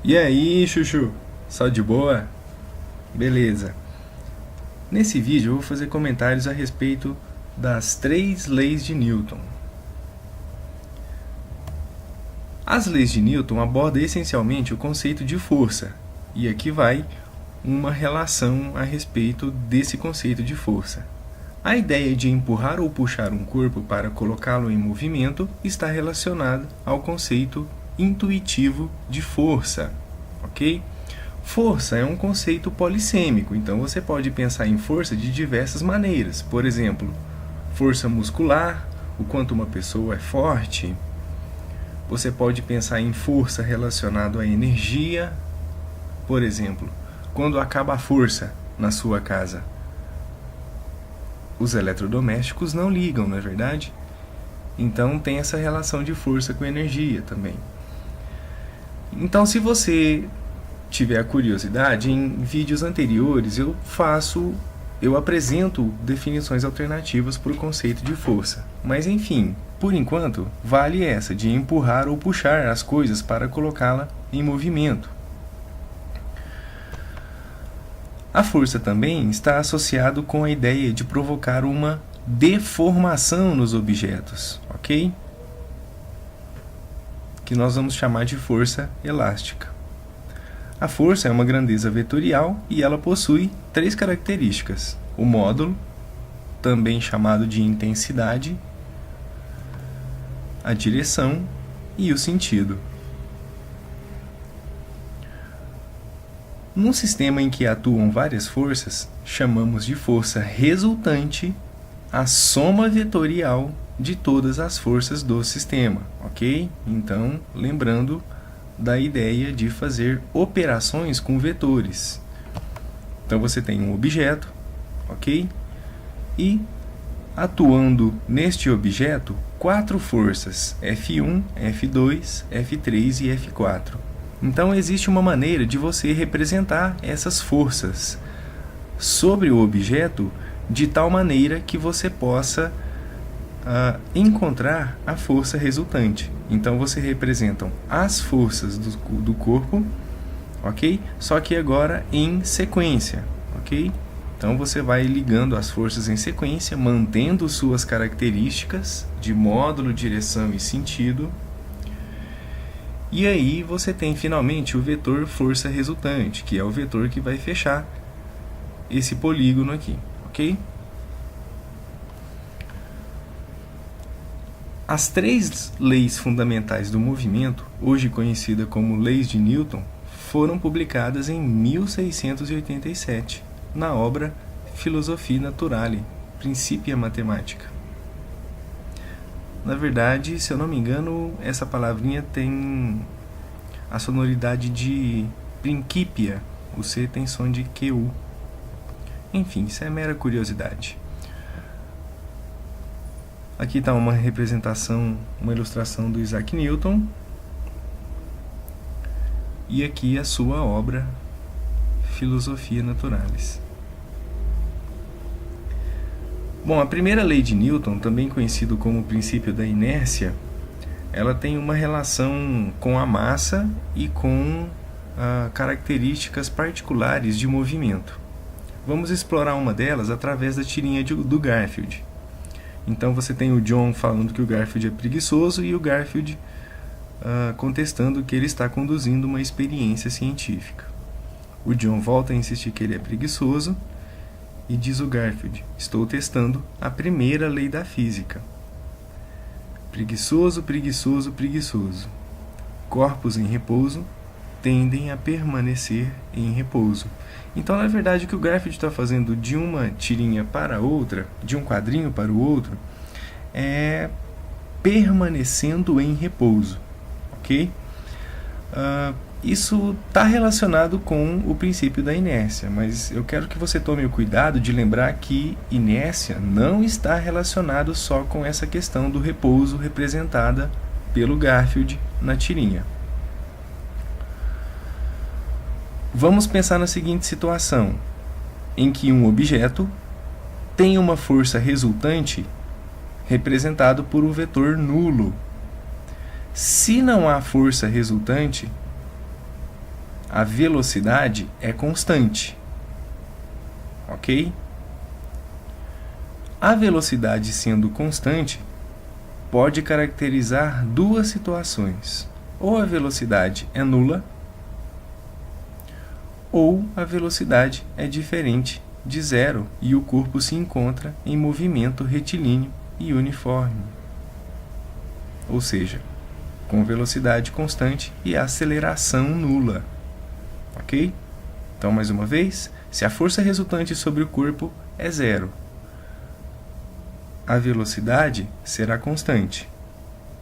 E aí, Chuchu? Só de boa? Beleza. Nesse vídeo eu vou fazer comentários a respeito das três leis de Newton. As leis de Newton abordam essencialmente o conceito de força, e aqui vai uma relação a respeito desse conceito de força. A ideia de empurrar ou puxar um corpo para colocá-lo em movimento está relacionada ao conceito intuitivo de força, ok? Força é um conceito polissêmico, então você pode pensar em força de diversas maneiras. Por exemplo, força muscular, o quanto uma pessoa é forte. Você pode pensar em força relacionada à energia. Por exemplo, quando acaba a força na sua casa, os eletrodomésticos não ligam, não é verdade? Então tem essa relação de força com energia também. Então, se você tiver a curiosidade, em vídeos anteriores eu apresento definições alternativas para o conceito de força. Mas enfim, por enquanto, vale essa de empurrar ou puxar as coisas para colocá-la em movimento. A força também está associado com a ideia de provocar uma deformação nos objetos, ok? Que nós vamos chamar de força elástica. A força é uma grandeza vetorial e ela possui três características: o módulo, também chamado de intensidade, a direção e o sentido. Num sistema em que atuam várias forças, chamamos de força resultante a soma vetorial de todas as forças do sistema, ok? Então, lembrando da ideia de fazer operações com vetores. Então você tem um objeto, ok? E atuando neste objeto, quatro forças, F1, F2, F3 e F4. Então existe uma maneira de você representar essas forças sobre o objeto de tal maneira que você possa encontrar a força resultante. Então você representa as forças do corpo, ok? Só que agora em sequência, ok? Então você vai ligando as forças em sequência, mantendo suas características de módulo, direção e sentido. E aí você tem finalmente o vetor força resultante, que é o vetor que vai fechar esse polígono aqui, ok? As três leis fundamentais do movimento, hoje conhecidas como leis de Newton, foram publicadas em 1687, na obra Philosophiae Naturae, Principia Mathematica. Na verdade, se eu não me engano, essa palavrinha tem a sonoridade de Principia, o C tem som de QU. Enfim, isso é mera curiosidade. Aqui está uma representação, uma ilustração do Isaac Newton. E aqui a sua obra, Philosophiae Naturalis. Bom, a primeira lei de Newton, também conhecido como o princípio da inércia, ela tem uma relação com a massa e com características particulares de movimento. Vamos explorar uma delas através da tirinha do Garfield. Então você tem o John falando que o Garfield é preguiçoso e o Garfield contestando que ele está conduzindo uma experiência científica. O John volta a insistir que ele é preguiçoso e diz o Garfield: estou testando a primeira lei da física. Preguiçoso, preguiçoso, preguiçoso. Corpos em repouso tendem a permanecer em repouso. Então, na verdade, o que o Garfield está fazendo de uma tirinha para outra, de um quadrinho para o outro, é permanecendo em repouso, ok? Isso está relacionado com o princípio da inércia, mas eu quero que você tome o cuidado de lembrar que inércia não está relacionado só com essa questão do repouso representada pelo Garfield na tirinha. Vamos pensar na seguinte situação, em que um objeto tem uma força resultante representado por um vetor nulo. Se não há força resultante, a velocidade é constante, ok? A velocidade sendo constante pode caracterizar duas situações. Ou a velocidade é nula, ou a velocidade é diferente de zero e o corpo se encontra em movimento retilíneo e uniforme. Ou seja, com velocidade constante e aceleração nula. Ok? Então, mais uma vez, se a força resultante sobre o corpo é zero, a velocidade será constante.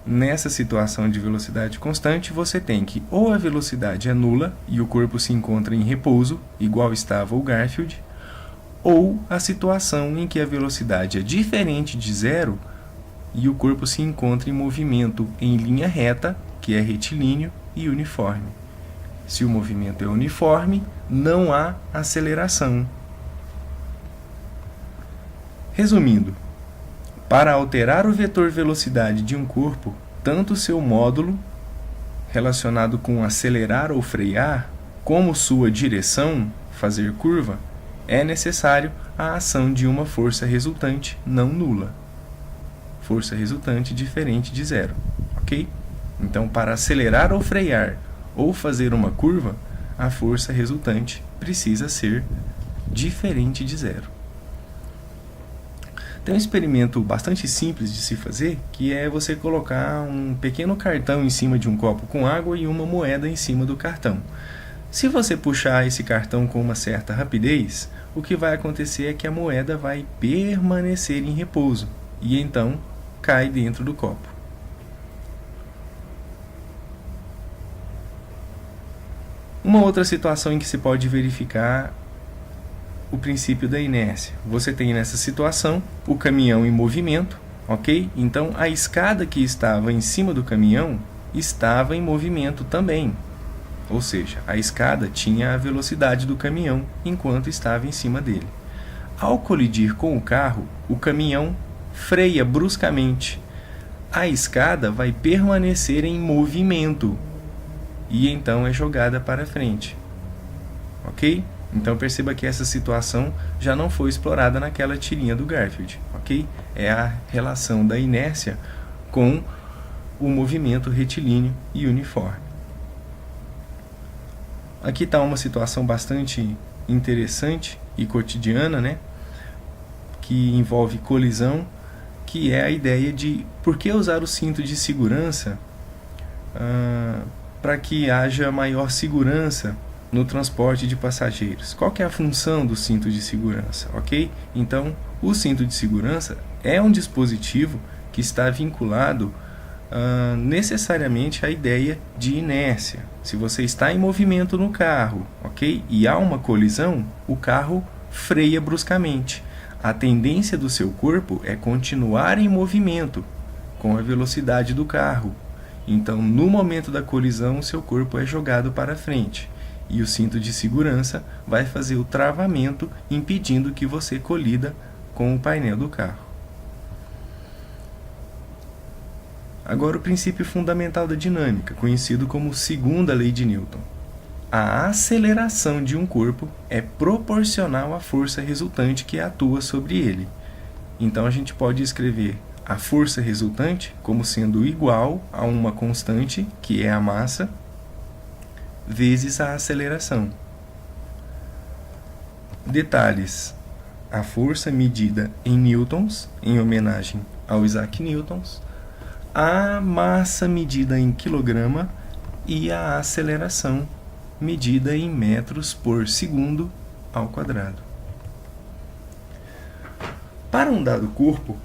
Nessa situação de velocidade constante, você tem que ou a velocidade é nula e o corpo se encontra em repouso, igual estava o Garfield, ou a situação em que a velocidade é diferente de zero e o corpo se encontra em movimento em linha reta, que é retilíneo e uniforme. Se o movimento é uniforme, não há aceleração. Resumindo, para alterar o vetor velocidade de um corpo, tanto seu módulo, relacionado com acelerar ou frear, como sua direção, fazer curva, é necessário a ação de uma força resultante não nula. Força resultante diferente de zero, ok? Então, para acelerar ou frear, ou fazer uma curva, a força resultante precisa ser diferente de zero. Tem um experimento bastante simples de se fazer, que é você colocar um pequeno cartão em cima de um copo com água e uma moeda em cima do cartão. Se você puxar esse cartão com uma certa rapidez, o que vai acontecer é que a moeda vai permanecer em repouso e então cai dentro do copo. Uma outra situação em que se pode verificar o princípio da inércia. Você tem nessa situação o caminhão em movimento, ok? Então a escada que estava em cima do caminhão estava em movimento também. Ou seja, a escada tinha a velocidade do caminhão enquanto estava em cima dele. Ao colidir com o carro, o caminhão freia bruscamente. A escada vai permanecer em movimento e então é jogada para frente. Ok? Então perceba que essa situação já não foi explorada naquela tirinha do Garfield, ok? É a relação da inércia com o movimento retilíneo e uniforme. Aqui está uma situação bastante interessante e cotidiana, né? Que envolve colisão, que é a ideia de por que usar o cinto de segurança para que haja maior segurança no transporte de passageiros. Qual que é a função do cinto de segurança, ok? Então, o cinto de segurança é um dispositivo que está vinculado necessariamente à ideia de inércia. Se você está em movimento no carro, ok? E há uma colisão, o carro freia bruscamente. A tendência do seu corpo é continuar em movimento com a velocidade do carro. Então, no momento da colisão, o seu corpo é jogado para frente. E o cinto de segurança vai fazer o travamento, impedindo que você colida com o painel do carro. Agora, o princípio fundamental da dinâmica, conhecido como segunda lei de Newton. A aceleração de um corpo é proporcional à força resultante que atua sobre ele. Então, a gente pode escrever a força resultante como sendo igual a uma constante, que é a massa, vezes a aceleração. Detalhes: a força medida em newtons, em homenagem ao Isaac Newton, a massa medida em quilograma e a aceleração medida em metros por segundo ao quadrado. Para um dado corpo,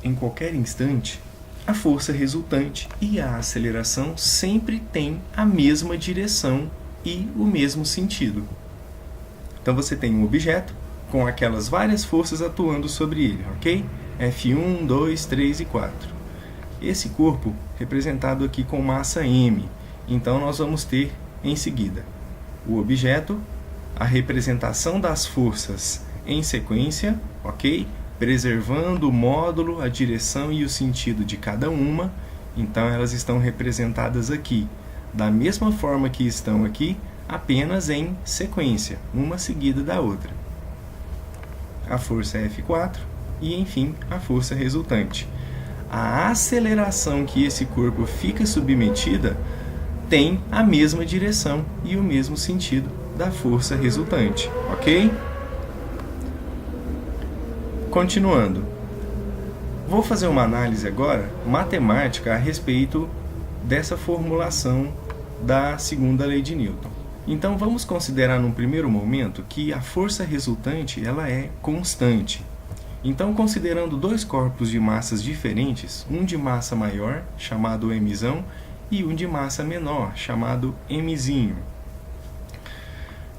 em qualquer instante, a força resultante e a aceleração sempre têm a mesma direção e o mesmo sentido. Então você tem um objeto com aquelas várias forças atuando sobre ele, ok? F1, 2, 3 e 4. Esse corpo representado aqui com massa m. Então nós vamos ter em seguida o objeto, a representação das forças em sequência, ok? Preservando o módulo, a direção e o sentido de cada uma. Então elas estão representadas aqui da mesma forma que estão aqui, apenas em sequência, uma seguida da outra. A força é F4 e, enfim, a força resultante. A aceleração que esse corpo fica submetida tem a mesma direção e o mesmo sentido da força resultante, ok? Continuando, vou fazer uma análise agora matemática a respeito dessa formulação da segunda lei de Newton. Então vamos considerar num primeiro momento que a força resultante ela é constante. Então, considerando dois corpos de massas diferentes, um de massa maior, chamado mzão, e um de massa menor, chamado mzinho,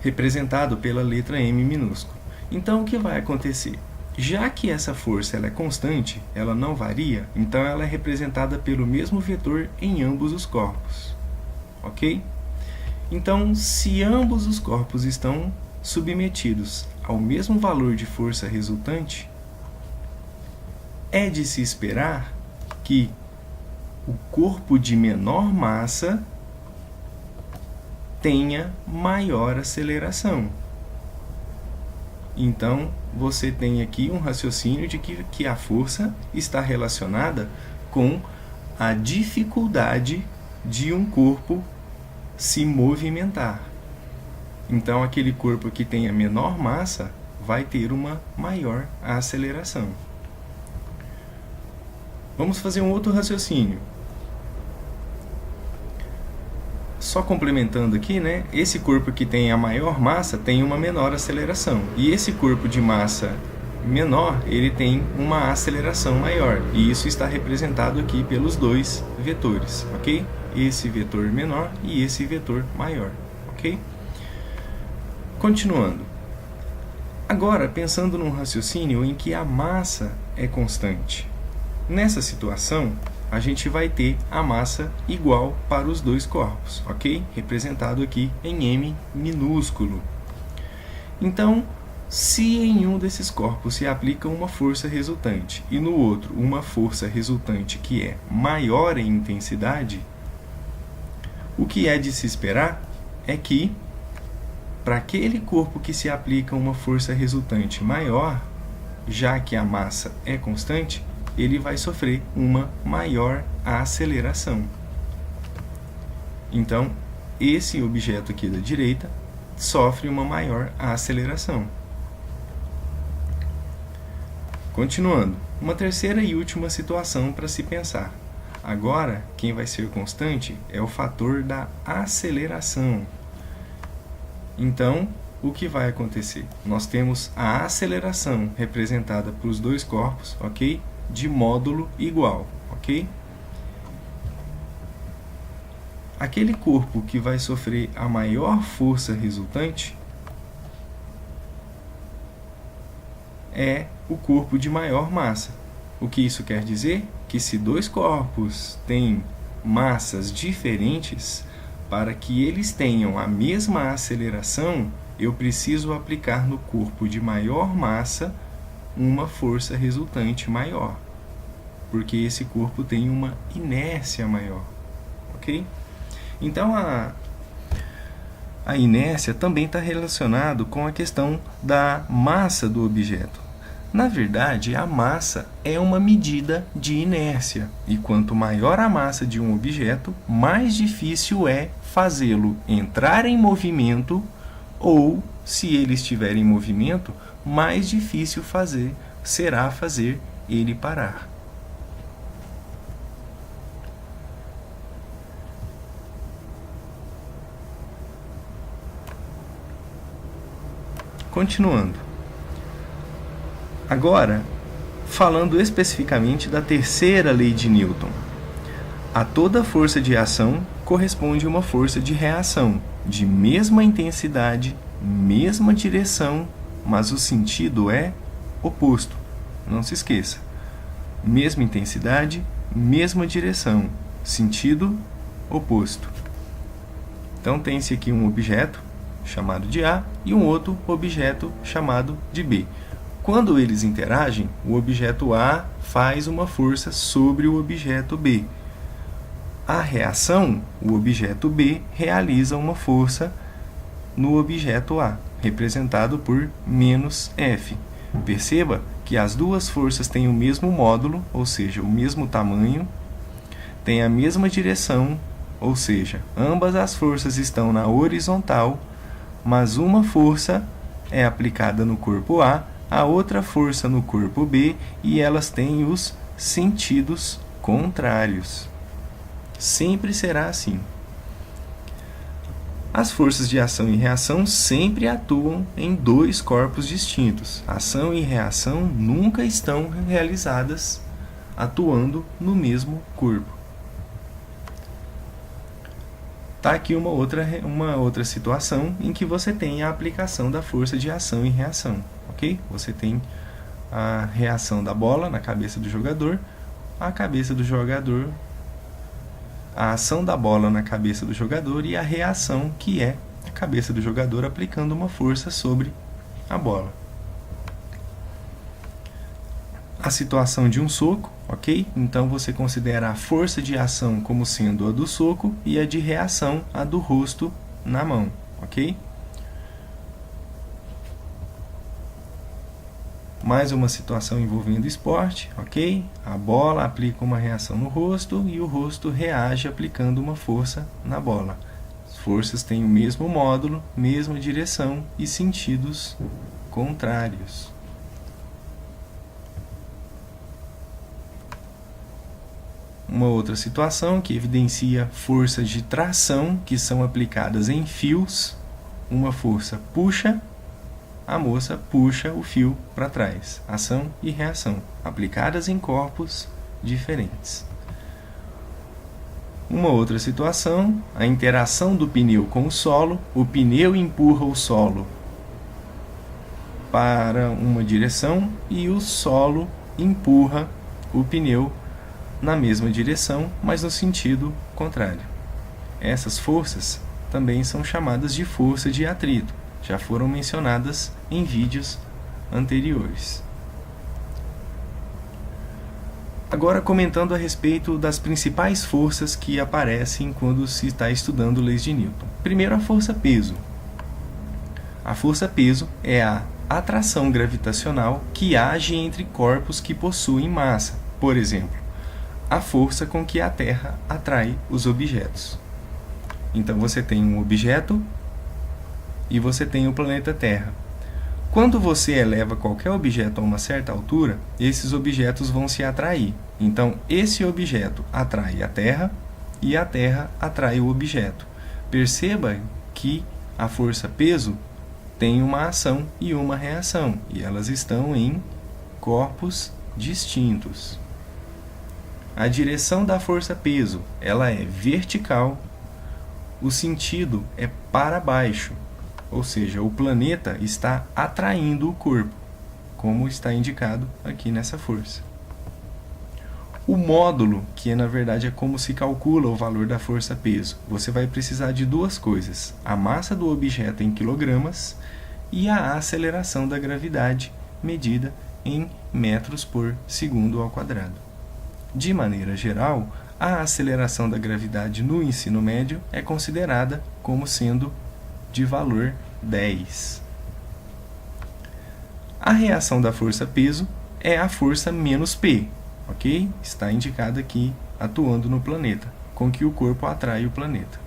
representado pela letra M minúsculo. Então, o que vai acontecer? Já que essa força ela é constante, ela não varia, então ela é representada pelo mesmo vetor em ambos os corpos. Ok? Então, se ambos os corpos estão submetidos ao mesmo valor de força resultante, é de se esperar que o corpo de menor massa tenha maior aceleração. Então, você tem aqui um raciocínio de que a força está relacionada com a dificuldade de um corpo se movimentar. Então, aquele corpo que tem a menor massa vai ter uma maior aceleração. Vamos fazer um outro raciocínio. Só complementando aqui, né? Esse corpo que tem a maior massa tem uma menor aceleração. E esse corpo de massa menor, ele tem uma aceleração maior. E isso está representado aqui pelos dois vetores, ok? Esse vetor menor e esse vetor maior, ok? Continuando. Agora, pensando num raciocínio em que a massa é constante. Nessa situação, a gente vai ter a massa igual para os dois corpos, ok? Representado aqui em M minúsculo. Então, se em um desses corpos se aplica uma força resultante e no outro uma força resultante que é maior em intensidade, o que é de se esperar é que, para aquele corpo que se aplica uma força resultante maior, já que a massa é constante, ele vai sofrer uma maior aceleração. Então, esse objeto aqui da direita sofre uma maior aceleração. Continuando, uma terceira e última situação para se pensar. Agora, quem vai ser constante é o fator da aceleração. Então, o que vai acontecer? Nós temos a aceleração representada pelos dois corpos, ok? De módulo igual, ok? Aquele corpo que vai sofrer a maior força resultante é o corpo de maior massa. O que isso quer dizer? Que se dois corpos têm massas diferentes, para que eles tenham a mesma aceleração, eu preciso aplicar no corpo de maior massa uma força resultante maior, porque esse corpo tem uma inércia maior, ok? Então a inércia também está relacionado com a questão da massa do objeto. Na verdade, a massa é uma medida de inércia, e quanto maior a massa de um objeto, mais difícil é fazê-lo entrar em movimento, ou, se ele estiver em movimento, mais difícil será fazer ele parar. Continuando. Agora, falando especificamente da terceira lei de Newton. A toda força de ação corresponde uma força de reação, de mesma intensidade, mesma direção, mas o sentido é oposto. Não se esqueça. Mesma intensidade, mesma direção, sentido oposto. Então tem-se aqui um objeto chamado de A e um outro objeto chamado de B. Quando eles interagem, o objeto A faz uma força sobre o objeto B. A reação, o objeto B realiza uma força no objeto A, representado por menos F. Perceba que as duas forças têm o mesmo módulo, ou seja, o mesmo tamanho, têm a mesma direção, ou seja, ambas as forças estão na horizontal, mas uma força é aplicada no corpo A outra força no corpo B, e elas têm os sentidos contrários. Sempre será assim. As forças de ação e reação sempre atuam em dois corpos distintos. Ação e reação nunca estão realizadas atuando no mesmo corpo. Está aqui uma outra situação em que você tem a aplicação da força de ação e reação. Ok? Você tem a reação da bola na cabeça do jogador, a ação da bola na cabeça do jogador e a reação, que é a cabeça do jogador aplicando uma força sobre a bola. A situação de um soco, ok? Então você considera a força de ação como sendo a do soco e a de reação a do rosto na mão, ok? Mais uma situação envolvendo esporte, ok? A bola aplica uma reação no rosto e o rosto reage aplicando uma força na bola. As forças têm o mesmo módulo, mesma direção e sentidos contrários. Uma outra situação que evidencia forças de tração que são aplicadas em fios. Uma força puxa, a moça puxa o fio para trás. Ação e reação, aplicadas em corpos diferentes. Uma outra situação, a interação do pneu com o solo. O pneu empurra o solo para uma direção e o solo empurra o pneu na mesma direção, mas no sentido contrário. Essas forças também são chamadas de força de atrito. Já foram mencionadas em vídeos anteriores. Agora comentando a respeito das principais forças que aparecem quando se está estudando leis de Newton. Primeiro, a força peso. A força peso é a atração gravitacional que age entre corpos que possuem massa. Por exemplo, a força com que a Terra atrai os objetos. Então você tem um objeto e você tem o planeta Terra. Quando você eleva qualquer objeto a uma certa altura, esses objetos vão se atrair. Então esse objeto atrai a Terra e a Terra atrai o objeto. Perceba que a força peso tem uma ação e uma reação, e elas estão em corpos distintos. A direção da força peso, ela é vertical, o sentido é para baixo, ou seja, o planeta está atraindo o corpo, como está indicado aqui nessa força. O módulo, que na verdade é como se calcula o valor da força peso, você vai precisar de duas coisas: a massa do objeto em quilogramas e a aceleração da gravidade, medida em metros por segundo ao quadrado. De maneira geral, a aceleração da gravidade no ensino médio é considerada como sendo de valor 10. A reação da força-peso é a força menos P, ok? Está indicada aqui, atuando no planeta, com que o corpo atrai o planeta.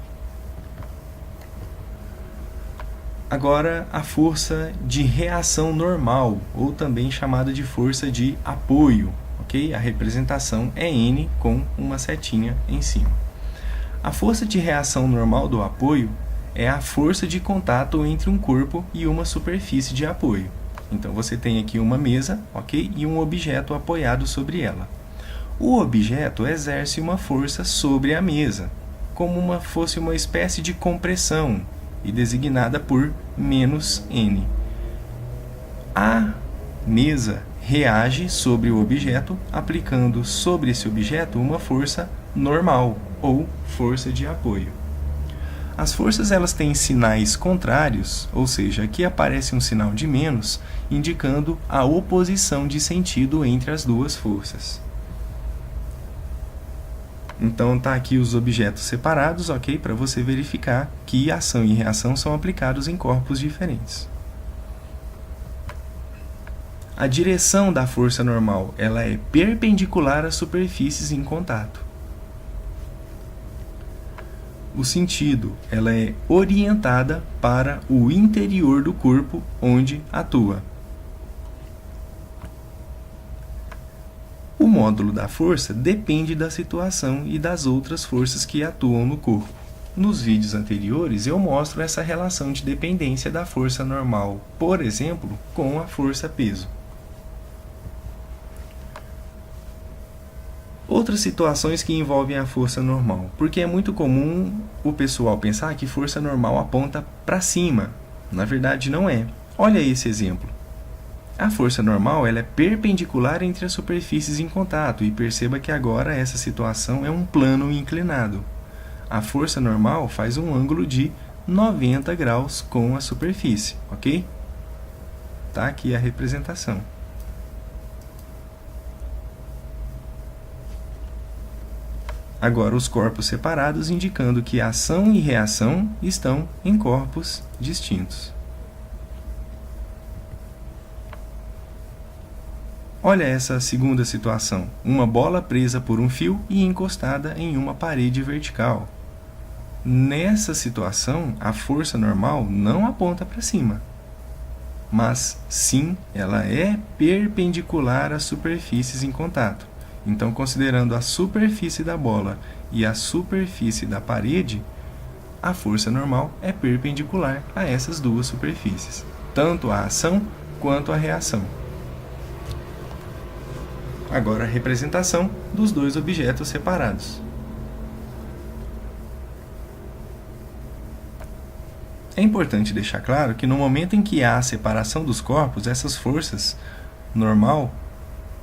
Agora, a força de reação normal, ou também chamada de força de apoio. Okay? A representação é N com uma setinha em cima. A força de reação normal do apoio é a força de contato entre um corpo e uma superfície de apoio. Então você tem aqui uma mesa, ok? E um objeto apoiado sobre ela. O objeto exerce uma força sobre a mesa, como fosse uma espécie de compressão, e designada por menos N. A mesa reage sobre o objeto, aplicando sobre esse objeto uma força normal, ou força de apoio. As forças elas têm sinais contrários, ou seja, aqui aparece um sinal de menos, indicando a oposição de sentido entre as duas forças. Então tá aqui os objetos separados, ok? Para você verificar que ação e reação são aplicados em corpos diferentes. A direção da força normal, ela é perpendicular às superfícies em contato. O sentido, ela é orientada para o interior do corpo onde atua. O módulo da força depende da situação e das outras forças que atuam no corpo. Nos vídeos anteriores eu mostro essa relação de dependência da força normal, por exemplo, com a força peso. Outras situações que envolvem a força normal, porque é muito comum o pessoal pensar que força normal aponta para cima. Na verdade não é. Olha esse exemplo. A força normal ela é perpendicular entre as superfícies em contato e perceba que agora essa situação é um plano inclinado. A força normal faz um ângulo de 90 graus com a superfície, ok? Tá aqui a representação. Agora os corpos separados indicando que ação e reação estão em corpos distintos. Olha essa segunda situação, uma bola presa por um fio e encostada em uma parede vertical. Nessa situação, a força normal não aponta para cima, mas sim, ela é perpendicular às superfícies em contato. Então, considerando a superfície da bola e a superfície da parede, a força normal é perpendicular a essas duas superfícies, tanto a ação quanto a reação. Agora a representação dos dois objetos separados. É importante deixar claro que no momento em que há a separação dos corpos, essas forças normal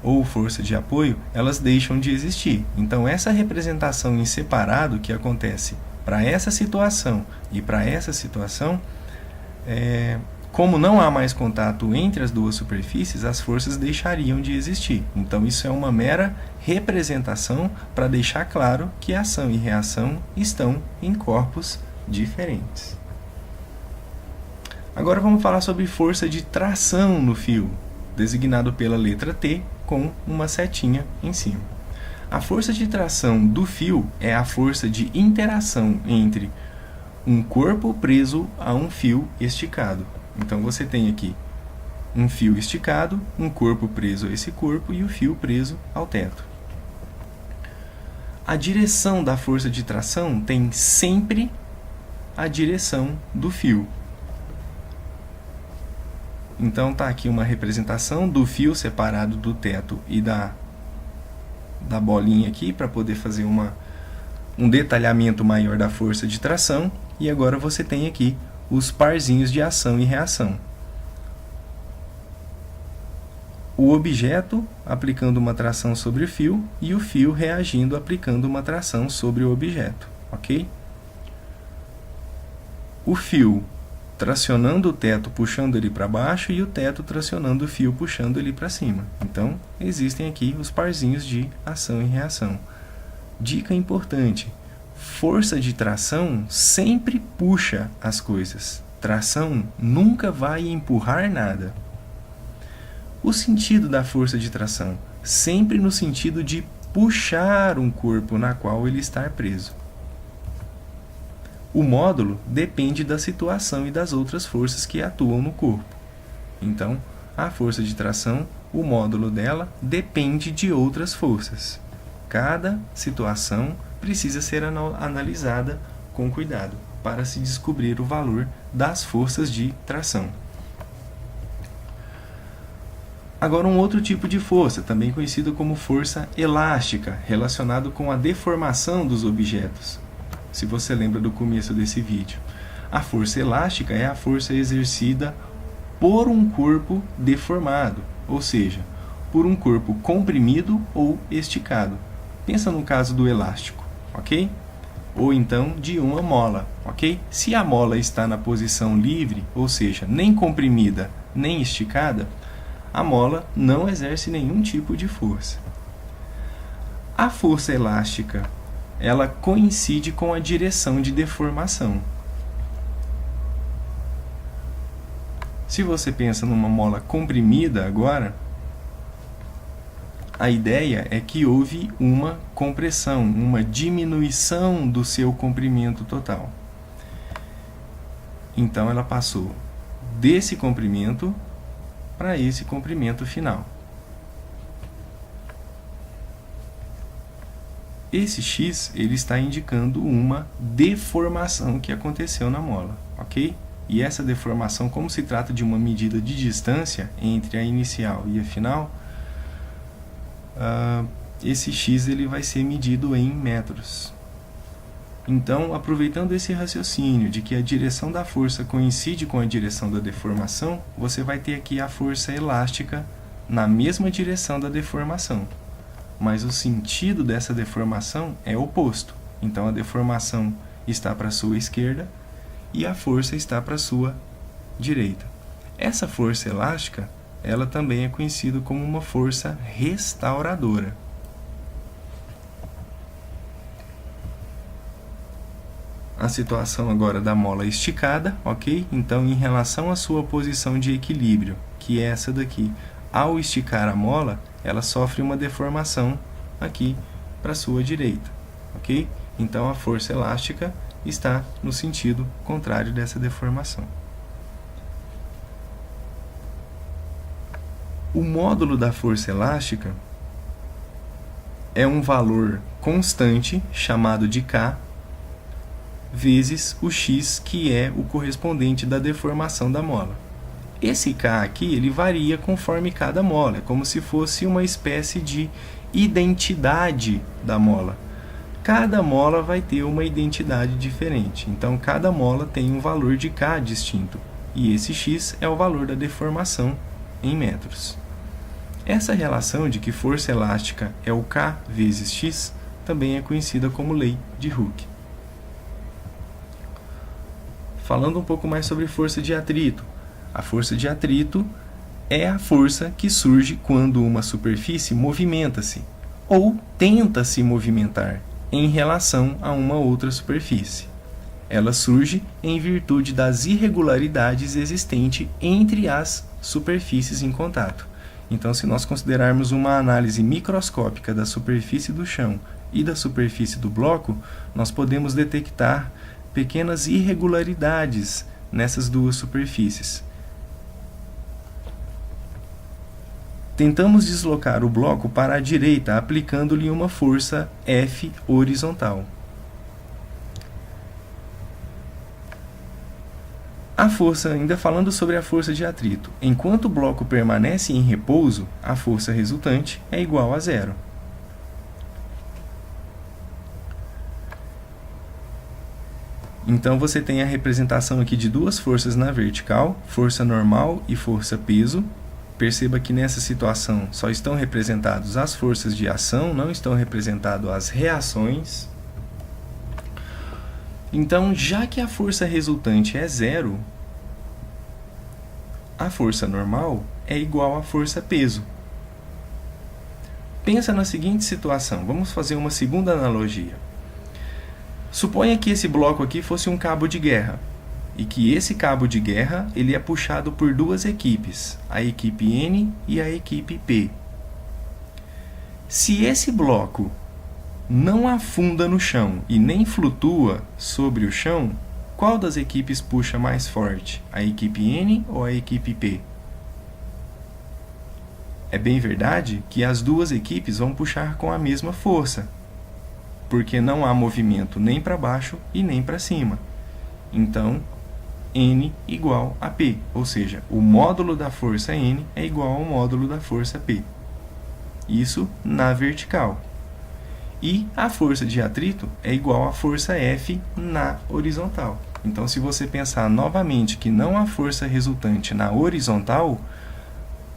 ou força de apoio, elas deixam de existir. Então essa representação em separado que acontece para essa situação e para essa situação, como não há mais contato entre as duas superfícies, as forças deixariam de existir. Então isso é uma mera representação para deixar claro que ação e reação estão em corpos diferentes. Agora vamos falar sobre força de tração no fio, designado pela letra T com uma setinha em cima. A força de tração do fio é a força de interação entre um corpo preso a um fio esticado. Então você tem aqui um fio esticado, um corpo preso a esse corpo e o fio preso ao teto. A direção da força de tração tem sempre a direção do fio. Então está aqui uma representação do fio separado do teto e da bolinha aqui para poder fazer um detalhamento maior da força de tração. E agora você tem aqui os parzinhos de ação e reação. O objeto aplicando uma tração sobre o fio e o fio reagindo aplicando uma tração sobre o objeto, ok? O fio tracionando o teto, puxando ele para baixo, e o teto tracionando o fio, puxando ele para cima. Então, existem aqui os parzinhos de ação e reação. Dica importante: força de tração sempre puxa as coisas. Tração nunca vai empurrar nada. O sentido da força de tração? Sempre no sentido de puxar um corpo na qual ele está preso. O módulo depende da situação e das outras forças que atuam no corpo. Então, a força de tração, o módulo dela, depende de outras forças. Cada situação precisa ser analisada com cuidado para se descobrir o valor das forças de tração. Agora, um outro tipo de força, também conhecido como força elástica, relacionado com a deformação dos objetos. Se você lembra do começo desse vídeo. A força elástica é a força exercida por um corpo deformado, ou seja, por um corpo comprimido ou esticado. Pensa no caso do elástico, ok? Ou então de uma mola, ok? Se a mola está na posição livre, ou seja, nem comprimida nem esticada, a mola não exerce nenhum tipo de força. A força elástica ela coincide com a direção de deformação. Se você pensa numa mola comprimida agora, a ideia é que houve uma compressão, uma diminuição do seu comprimento total. Então ela passou desse comprimento para esse comprimento final. Esse X ele está indicando uma deformação que aconteceu na mola, ok? E essa deformação, como se trata de uma medida de distância entre a inicial e a final, esse X ele vai ser medido em metros. Então, aproveitando esse raciocínio de que a direção da força coincide com a direção da deformação, você vai ter aqui a força elástica na mesma direção da deformação. Mas o sentido dessa deformação é oposto. Então, a deformação está para a sua esquerda e a força está para a sua direita. Essa força elástica, ela também é conhecida como uma força restauradora. A situação agora da mola esticada, ok? Então, em relação à sua posição de equilíbrio, que é essa daqui, ao esticar a mola, ela sofre uma deformação aqui para a sua direita, ok? Então, a força elástica está no sentido contrário dessa deformação. O módulo da força elástica é um valor constante, chamado de K, vezes o X, que é o correspondente da deformação da mola. Esse K aqui, ele varia conforme cada mola, é como se fosse uma espécie de identidade da mola. Cada mola vai ter uma identidade diferente, então cada mola tem um valor de K distinto, e esse X é o valor da deformação em metros. Essa relação de que força elástica é o K vezes X também é conhecida como lei de Hooke. Falando um pouco mais sobre força de atrito. A força de atrito é a força que surge quando uma superfície movimenta-se ou tenta se movimentar em relação a uma outra superfície. Ela surge em virtude das irregularidades existentes entre as superfícies em contato. Então, se nós considerarmos uma análise microscópica da superfície do chão e da superfície do bloco, nós podemos detectar pequenas irregularidades nessas duas superfícies. Tentamos deslocar o bloco para a direita, aplicando-lhe uma força F horizontal. A força, ainda falando sobre a força de atrito, enquanto o bloco permanece em repouso, a força resultante é igual a zero. Então você tem a representação aqui de duas forças na vertical, força normal e força peso. Perceba que nessa situação só estão representadas as forças de ação, não estão representadas as reações. Então, já que a força resultante é zero, a força normal é igual à força peso. Pensa na seguinte situação, vamos fazer uma segunda analogia. Suponha que esse bloco aqui fosse um cabo de guerra, e que esse cabo de guerra ele é puxado por duas equipes, a equipe N e a equipe P. Se esse bloco não afunda no chão e nem flutua sobre o chão, qual das equipes puxa mais forte, a equipe N ou a equipe P? É bem verdade que as duas equipes vão puxar com a mesma força, porque não há movimento nem para baixo e nem para cima. Então, N igual a P, ou seja, o módulo da força N é igual ao módulo da força P. Isso na vertical. E a força de atrito é igual à força F na horizontal. Então, se você pensar novamente que não há força resultante na horizontal,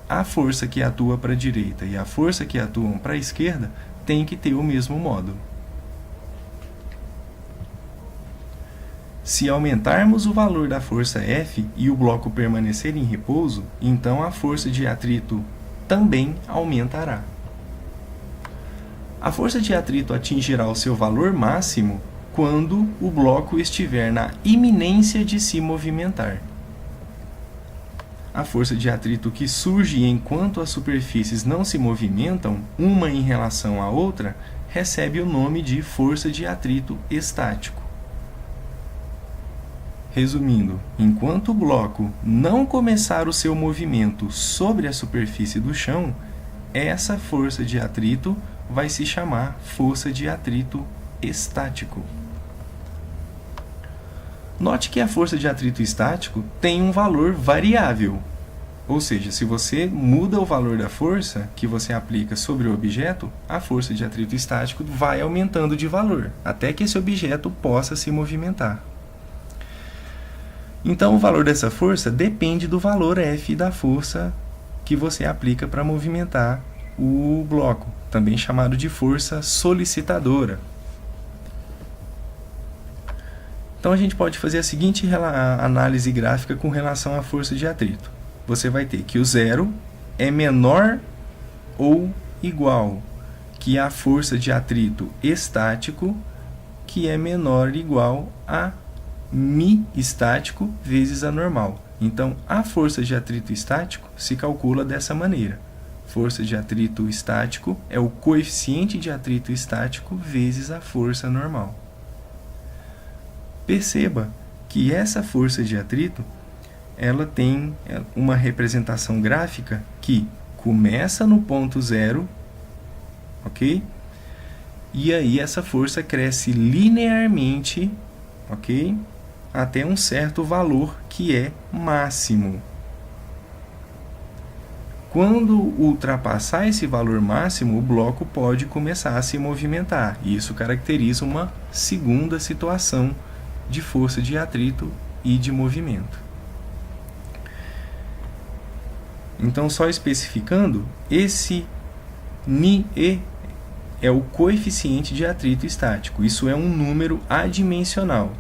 a força que atua para a direita e a força que atuam para a esquerda tem que ter o mesmo módulo. Se aumentarmos o valor da força F e o bloco permanecer em repouso, então a força de atrito também aumentará. A força de atrito atingirá o seu valor máximo quando o bloco estiver na iminência de se movimentar. A força de atrito que surge enquanto as superfícies não se movimentam, uma em relação à outra, recebe o nome de força de atrito estático. Resumindo, enquanto o bloco não começar o seu movimento sobre a superfície do chão, essa força de atrito vai se chamar força de atrito estático. Note que a força de atrito estático tem um valor variável, ou seja, se você muda o valor da força que você aplica sobre o objeto, a força de atrito estático vai aumentando de valor, até que esse objeto possa se movimentar. Então, o valor dessa força depende do valor F da força que você aplica para movimentar o bloco, também chamado de força solicitadora. Então, a gente pode fazer a seguinte análise gráfica com relação à força de atrito. Você vai ter que o zero é menor ou igual que a força de atrito estático, que é menor ou igual a μ estático vezes a normal. Então, a força de atrito estático se calcula dessa maneira. Força de atrito estático é o coeficiente de atrito estático vezes a força normal. Perceba que essa força de atrito ela tem uma representação gráfica que começa no ponto zero, ok? E aí essa força cresce linearmente, ok? Até um certo valor que é máximo. Quando ultrapassar esse valor máximo, o bloco pode começar a se movimentar. E isso caracteriza uma segunda situação de força de atrito e de movimento. Então, só especificando, esse μe é o coeficiente de atrito estático. Isso é um número adimensional.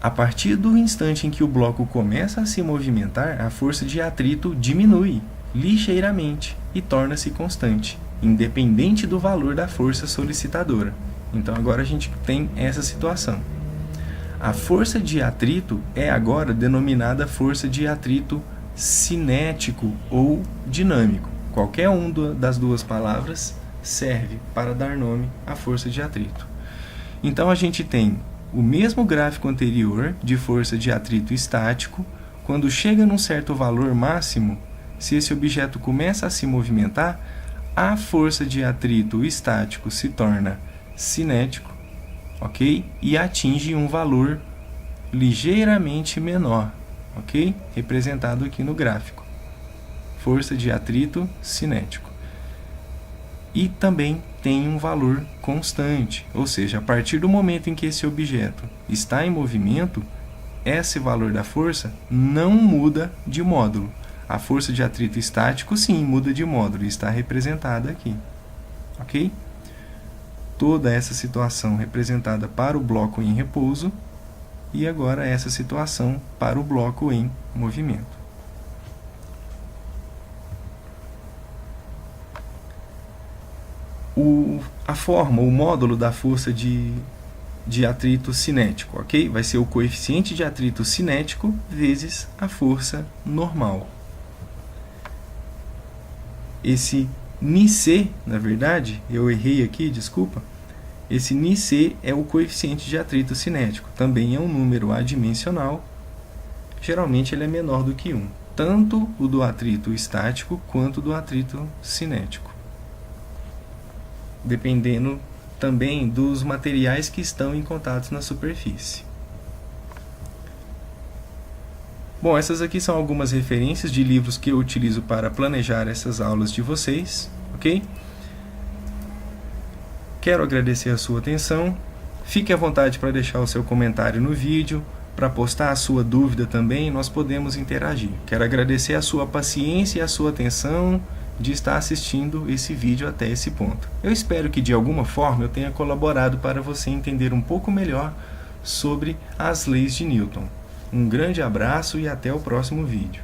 A partir do instante em que o bloco começa a se movimentar, a força de atrito diminui ligeiramente e torna-se constante, independente do valor da força solicitadora. Então, agora a gente tem essa situação. A força de atrito é agora denominada força de atrito cinético ou dinâmico. Qualquer uma das duas palavras serve para dar nome à força de atrito. Então, a gente tem o mesmo gráfico anterior de força de atrito estático. Quando chega num certo valor máximo, se esse objeto começa a se movimentar, a força de atrito estático se torna cinético, ok? E atinge um valor ligeiramente menor, ok? Representado aqui no gráfico. Força de atrito cinético. E também tem um valor constante, ou seja, a partir do momento em que esse objeto está em movimento, esse valor da força não muda de módulo. A força de atrito estático, sim, muda de módulo e está representada aqui, ok? Toda essa situação representada para o bloco em repouso e agora essa situação para o bloco em movimento. A forma, o módulo da força de atrito cinético, ok? Vai ser o coeficiente de atrito cinético vezes a força normal. Esse νc, na verdade, eu errei aqui, desculpa. Esse νc é o coeficiente de atrito cinético. Também é um número adimensional. Geralmente ele é menor do que 1. Tanto o do atrito estático quanto do atrito cinético. Dependendo também dos materiais que estão em contato na superfície. Bom, essas aqui são algumas referências de livros que eu utilizo para planejar essas aulas de vocês, ok? Quero agradecer a sua atenção. Fique à vontade para deixar o seu comentário no vídeo, para postar a sua dúvida também, nós podemos interagir. Quero agradecer a sua paciência e a sua atenção de estar assistindo esse vídeo até esse ponto. Eu espero que de alguma forma eu tenha colaborado para você entender um pouco melhor sobre as leis de Newton. Um grande abraço e até o próximo vídeo.